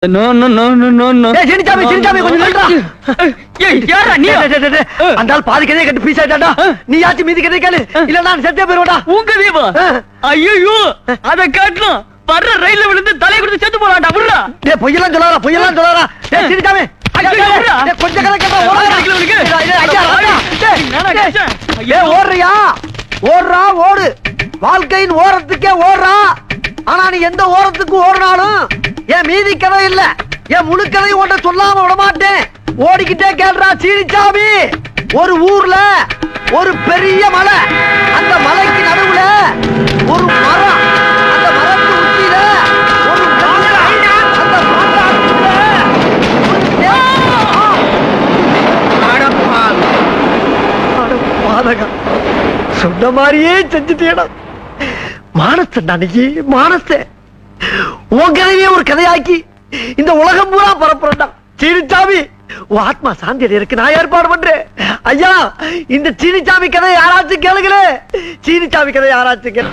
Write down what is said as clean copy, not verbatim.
No no no no no no. சிரிச்சாமி கொஞ்சம் நில்றா. யாரா நீ? அந்த ஆள் பாதி கதையை கட்டு பீஸ் ஆயிட்டாடா. நீ யாச்சும் மீதி கதை கேளு, இல்ல நான் செத்தே போயிருவேன்டா. உங்க தீபா? ஐயோ, அத காட்டணும். வர்ற ரயில்ல விழுந்து தலை கொடுத்து செத்து போறான்டா. விடுடா. டேய் பொய்யெல்லாம் சொல்லாதடா. டேய் சிரிச்சாமி கொஞ்ச கதை கேட்டா ஓடுறியா? ஓடு. வாழ்க்கையின் ஓரத்துக்கே ஓடுறா. ஆனா நீ எந்த ஓரத்துக்கு ஓடினாலும் என் மீதி கதை இல்ல, என் முழு கதையும் ஒன்றை சொல்லாம விட மாட்டேன். ஓடிக்கிட்டே கேள்றா சீனிச்சாமி. ஒரு ஊர்ல ஒரு பெரிய மலை, அந்த மலைக்கு நடுவுல ஒரு மரம், அந்த மரத்து உச்சியில ஒரு அந்த பாதகம் சொன்ன மாதிரியே செஞ்சுட்டேடா. மானஸ்தன் அன்னைக்கு மானஸ்த உன் கதையே ஒரு கதையாக்கி இந்த உலகம் பூரா பரப்புறா. சீனிச்சாமி உன் ஆத்மா சாந்தி இருக்கு, நான் ஏற்பாடு பண்றேன். ஐயா இந்த சீனிச்சாமி கதை யாராச்சும் கேளுங்களே. சீனிச்சாமி கதை யாராச்சும் கேளு.